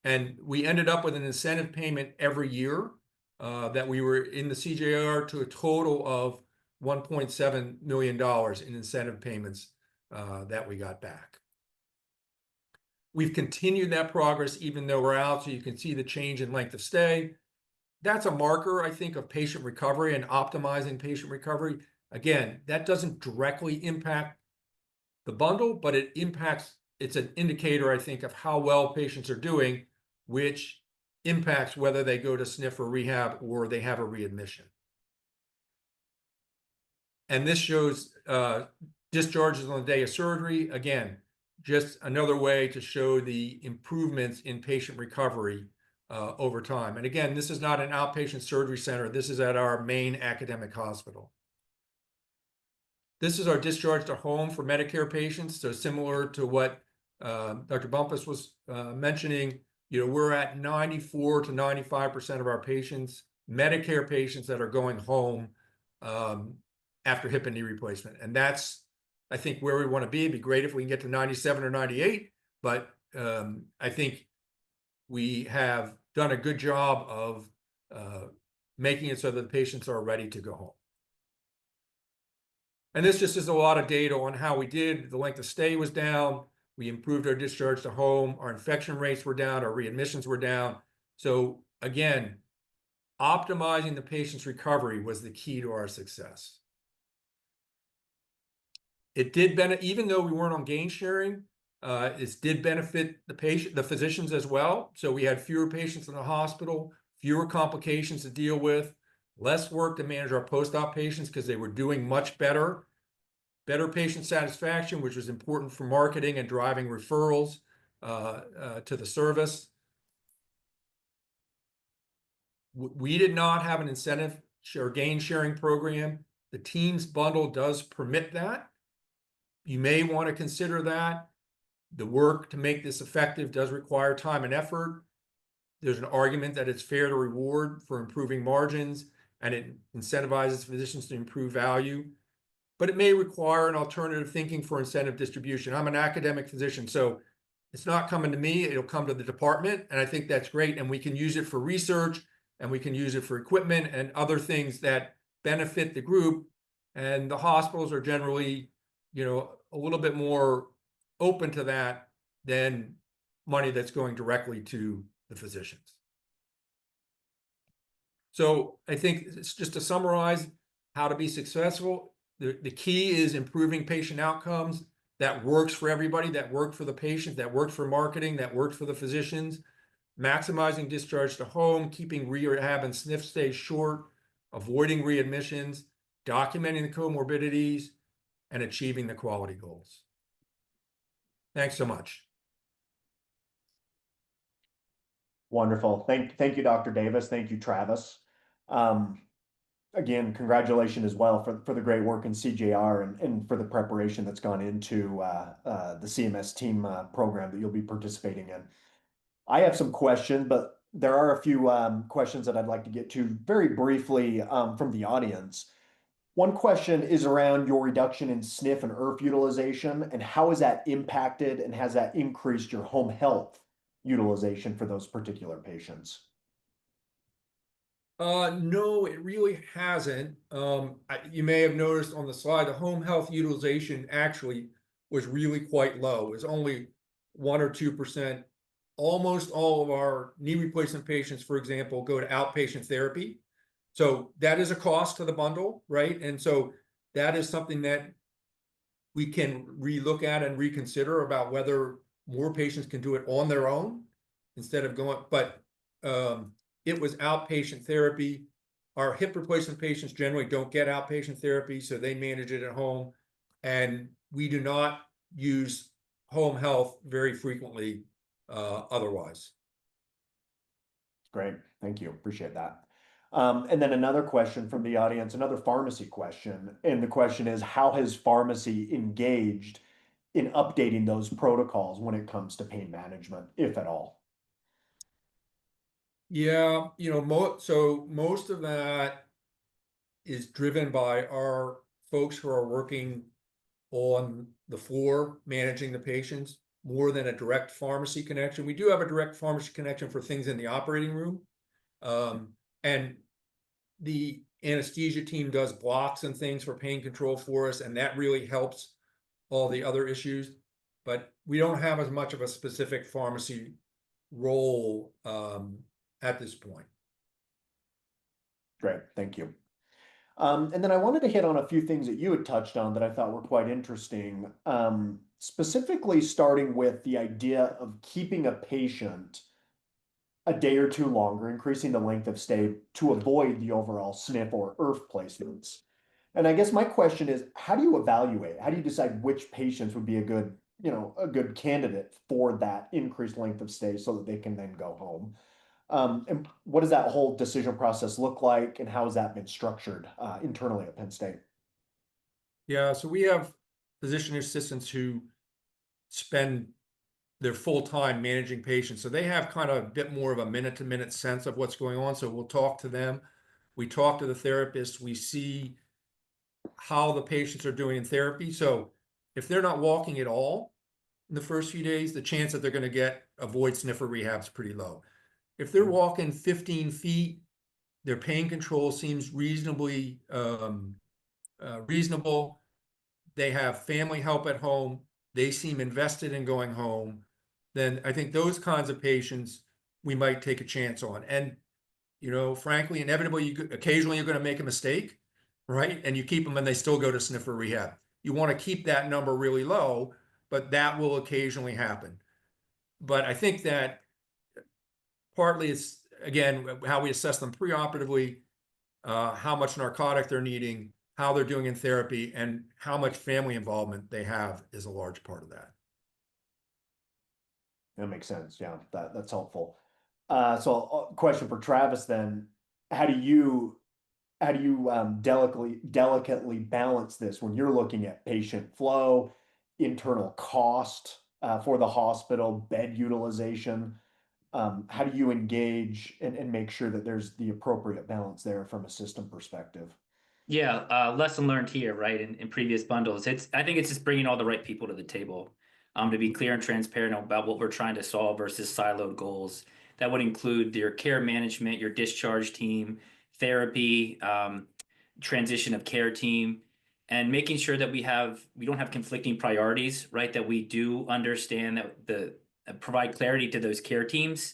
And we ended up with an incentive payment every year that we were in the CJR to a total of $1.7 million in incentive payments that we got back. We've continued that progress even though we're out, so you can see the change in length of stay. That's a marker, I think, of patient recovery and optimizing patient recovery. Again, that doesn't directly impact the bundle, but it's an indicator, I think, of how well patients are doing, which impacts whether they go to SNF or rehab or they have a readmission. And this shows discharges on the day of surgery. Again, just another way to show the improvements in patient recovery over time. And again, this is not an outpatient surgery center. This is at our main academic hospital. This is our discharge to home for Medicare patients. So similar to what Dr. Bumpus was mentioning, we're at 94 to 95% of our patients, Medicare patients, that are going home after hip and knee replacement. And that's, I think, where we want to be. It'd be great if we can get to 97 or 98, but I think we have done a good job of making it so that the patients are ready to go home. And this just is a lot of data on how we did. The length of stay was down. We improved our discharge to home. Our infection rates were down. Our readmissions were down. So again, optimizing the patient's recovery was the key to our success. It did benefit, even though we weren't on gain sharing, This did benefit the physicians as well. So we had fewer patients in the hospital, fewer complications to deal with, less work to manage our post-op patients because they were doing much better patient satisfaction, which was important for marketing and driving referrals to the service. We did not have an incentive or gain sharing program. The Teams bundle does permit that. You may want to consider that. The work to make this effective does require time and effort. There's an argument that it's fair to reward for improving margins, and it incentivizes physicians to improve value. But it may require an alternative thinking for incentive distribution. I'm an academic physician, so it's not coming to me, it'll come to the department, and I think that's great. And we can use it for research, and we can use it for equipment and other things that benefit the group. And the hospitals are generally, a little bit more open to that than money that's going directly to the physicians. So I think it's just to summarize how to be successful. The key is improving patient outcomes. That works for everybody, that worked for the patient, that worked for marketing, that worked for the physicians. Maximizing discharge to home, keeping rehab and SNF stays short, avoiding readmissions, documenting the comorbidities, and achieving the quality goals. Thanks so much. Wonderful. Thank you, Dr. Davis. Thank you, Travis. Again, congratulations as well for the great work in CJR and for the preparation that's gone into the CMS team program that you'll be participating in. I have some questions, but there are a few questions that I'd like to get to very briefly from the audience. One question is around your reduction in SNF and IRF utilization, and how has that impacted and has that increased your home health utilization for those particular patients? No, it really hasn't. You may have noticed on the slide, the home health utilization actually was really quite low. It was only 1 or 2%. Almost all of our knee replacement patients, for example, go to outpatient therapy. So that is a cost to the bundle, right? And so that is something that we can relook at and reconsider about whether more patients can do it on their own instead of going, but it was outpatient therapy. Our hip replacement patients generally don't get outpatient therapy, so they manage it at home. And we do not use home health very frequently otherwise. Great, thank you, appreciate that. And then another question from the audience, another pharmacy question. And the question is, how has pharmacy engaged in updating those protocols when it comes to pain management, if at all? Yeah, so most of that is driven by our folks who are working on the floor managing the patients more than a direct pharmacy connection. We do have a direct pharmacy connection for things in the operating room. And the anesthesia team does blocks and things for pain control for us, and that really helps all the other issues. But we don't have as much of a specific pharmacy role at this point. Great, thank you. And then I wanted to hit on a few things that you had touched on that I thought were quite interesting, specifically starting with the idea of keeping a patient a day or two longer, increasing the length of stay to avoid the overall SNF or IRF placements. And I guess my question is, how do you evaluate? How do you decide which patients would be a good candidate for that increased length of stay so that they can then go home? And what does that whole decision process look like, and how has that been structured internally at Penn State? Yeah, so we have physician assistants who spend their full time managing patients. So they have kind of a bit more of a minute-to-minute sense of what's going on. So we'll talk to them. We talk to the therapists. We see how the patients are doing in therapy. So if they're not walking at all in the first few days, the chance that they're going to avoid sniffer rehab is pretty low. If they're walking 15 feet, their pain control seems reasonably reasonable. They have family help at home. They seem invested in going home. Then I think those kinds of patients we might take a chance on. And, frankly, inevitably, occasionally you're going to make a mistake, right? And you keep them and they still go to sniffer rehab. You want to keep that number really low, but that will occasionally happen. But I think that partly it's, again, how we assess them preoperatively, how much narcotic they're needing, how they're doing in therapy, and how much family involvement they have is a large part of that. That makes sense. Yeah, that's helpful. So question for Travis then, how do you delicately balance this when you're looking at patient flow, internal cost for the hospital, bed utilization? How do you engage and make sure that there's the appropriate balance there from a system perspective? Yeah, lesson learned here, right? In previous bundles, I think it's just bringing all the right people to the table, to be clear and transparent about what we're trying to solve versus siloed goals. That would include your care management, your discharge team, therapy, transition of care team, and making sure that we don't have conflicting priorities, right? That we do understand that provide clarity to those care teams,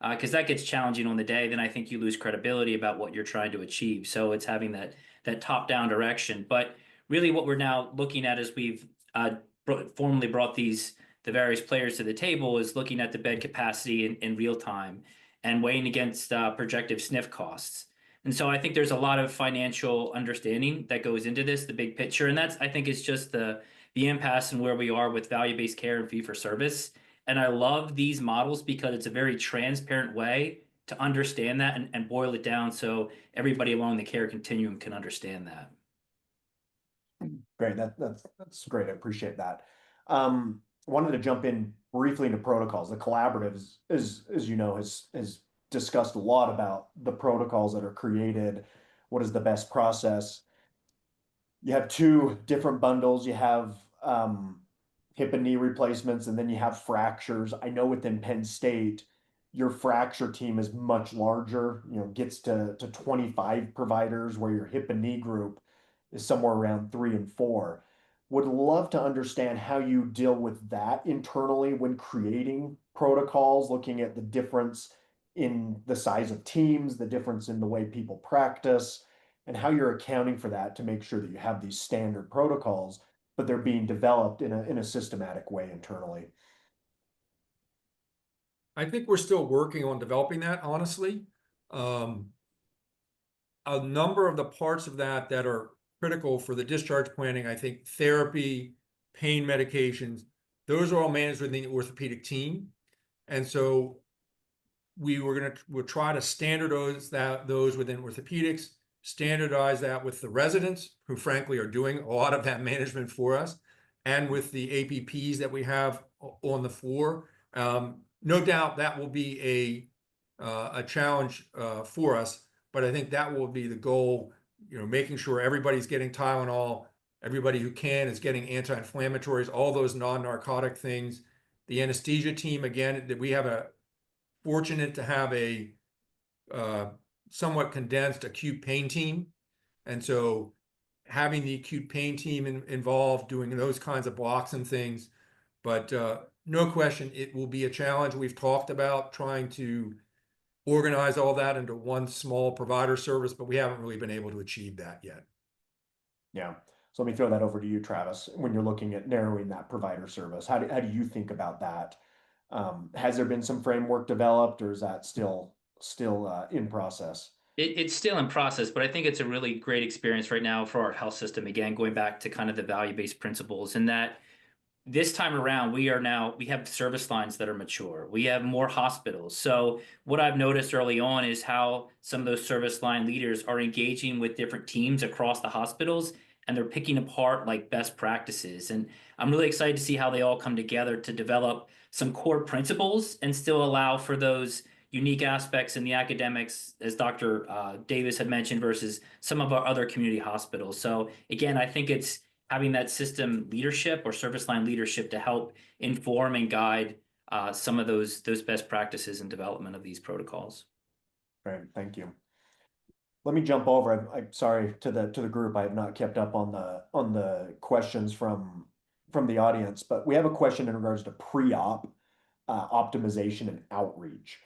because that gets challenging on the day. Then I think you lose credibility about what you're trying to achieve. So it's having that top-down direction. But really, what we're now looking at as we've formally brought the various players to the table is looking at the bed capacity in real time and weighing against projected SNF costs. And so I think there's a lot of financial understanding that goes into this, the big picture. And that's, I think, is just the impasse and where we are with value-based care and fee-for-service. And I love these models because it's a very transparent way to understand that and boil it down so everybody along the care continuum can understand that. Great. That's great. I appreciate that. Wanted to jump in briefly into protocols. The collaborative as you know, has discussed a lot about the protocols that are created. What is the best process? You have two different bundles. You have hip and knee replacements, and then you have fractures. I know within Penn State, your fracture team is much larger, gets to 25 providers, where your hip and knee group is somewhere around 3 and 4. Would love to understand how you deal with that internally when creating protocols, looking at the difference in the size of teams, the difference in the way people practice, and how you're accounting for that to make sure that you have these standard protocols, but they're being developed in a systematic way internally. I think we're still working on developing that, honestly. A number of the parts of that are critical for the discharge planning, I think therapy, pain medications, those are all managed within the orthopedic team. And so we'll try to standardize those within orthopedics, standardize that with the residents, who frankly are doing a lot of that management for us, and with the APPs that we have on the floor. No doubt that will be a challenge for us, but I think that will be the goal, making sure everybody's getting Tylenol, everybody who can is getting anti-inflammatories, all those non-narcotic things. The anesthesia team, again, that we have fortunate to have a somewhat condensed acute pain team. And so having the acute pain team involved, doing those kinds of blocks and things, but no question, it will be a challenge. We've talked about trying to organize all that into one small provider service, but we haven't really been able to achieve that yet. Yeah. So let me throw that over to you, Travis. When you're looking at narrowing that provider service, how do you think about that? Has there been some framework developed, or is that still in process? It's still in process, but I think it's a really great experience right now for our health system. Again, going back to kind of the value-based principles, and that this time around, we have service lines that are mature. We have more hospitals. So what I've noticed early on is how some of those service line leaders are engaging with different teams across the hospitals, and they're picking apart like best practices. And I'm really excited to see how they all come together to develop some core principles and still allow for those unique aspects in the academics, as Dr. Davis had mentioned, versus some of our other community hospitals. So again, I think it's having that system leadership or service line leadership to help inform and guide some of those best practices and development of these protocols. Great, thank you. Let me jump over. I'm sorry to the group. I have not kept up on the questions from the audience, but we have a question in regards to pre-op optimization and outreach.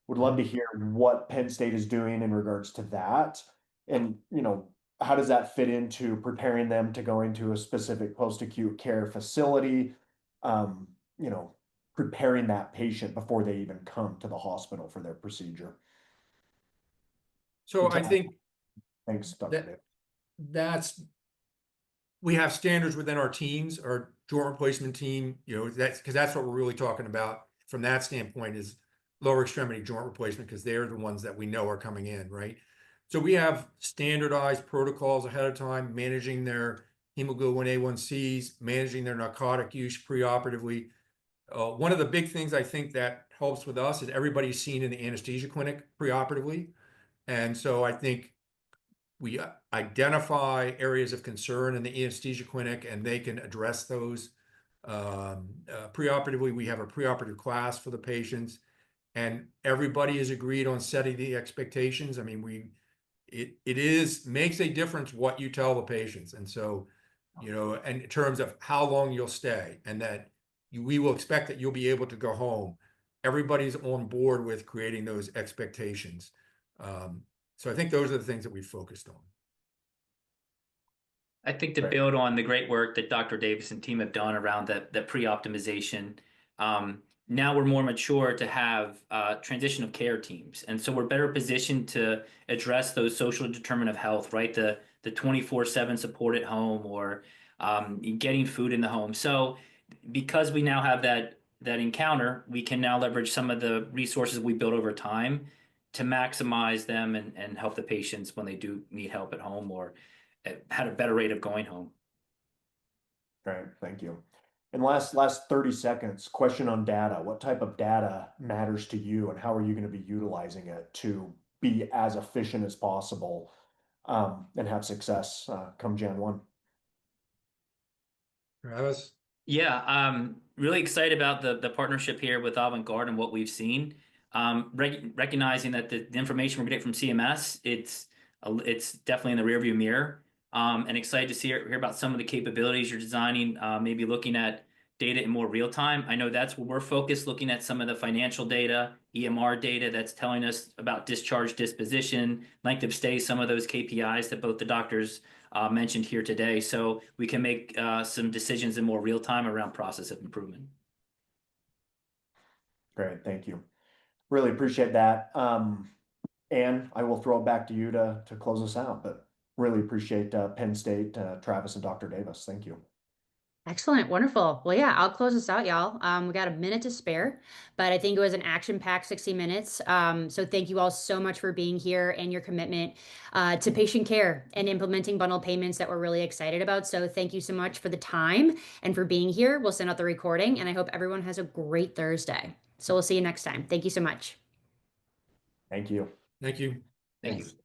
Would love to hear what Penn State is doing in regards to that, and how does that fit into preparing them to go into a specific post-acute care facility? you know, preparing that patient before they even come to the hospital for their procedure. So I think Thanks, Dr. that Davis. that's, we have standards within our teams, our joint replacement team, you know, that's because that's what we're really talking about from that standpoint is lower extremity joint replacement, because they're the ones that we know are coming in, right? So we have standardized protocols ahead of time, managing their hemoglobin A1Cs, managing their narcotic use preoperatively. One of the big things I think that helps with us is everybody's seen in the anesthesia clinic preoperatively. And so I think we identify areas of concern in the anesthesia clinic and they can address those. Preoperatively, we have a preoperative class for the patients and everybody is agreed on setting the expectations. I mean, it makes a difference what you tell the patients. And so, you know, and in terms of how long you'll stay and that we will expect that you'll be able to go home. Everybody's on board with creating those expectations. So I think those are the things that we focused on. I think to Right. build on the great work that Dr. Davis and team have done around that pre-optimization, now we're more mature to have transition of care teams. And so we're better positioned to address those social determinant of health, right? The 24/7 support at home or getting food in the home. So because we now have that encounter, we can now leverage some of the resources we built over time to maximize them and help the patients when they do need help at home or had a better rate of going home. Great, thank you. And last 30 seconds, question on data. What type of data matters to you and how are you going to be utilizing it to be as efficient as possible and have success come Jan 1? Travis? Yeah, really excited about the partnership here with Avant-garde and what we've seen. Recognizing that the information we're getting from CMS, it's definitely in the rearview mirror. And excited to hear about some of the capabilities you're designing, maybe looking at data in more real time. I know that's where we're focused, looking at some of the financial data, EMR data that's telling us about discharge disposition, length of stay, some of those KPIs that both the doctors mentioned here today. So we can make some decisions in more real time around process of improvement. Great, thank you. Really appreciate that. Anne, I will throw it back to you to close us out, but really appreciate Penn State, Travis and Dr. Davis. Thank you. Excellent. Wonderful. Well, yeah, I'll close this out, y'all. We got a minute to spare, but I think it was an action-packed 60 minutes. So thank you all so much for being here and your commitment to patient care and implementing bundle payments that we're really excited about. So thank you so much for the time and for being here. We'll send out the recording, and I hope everyone has a great Thursday. So we'll see you next time. Thank you so much. Thank you. Thank you. Thank you.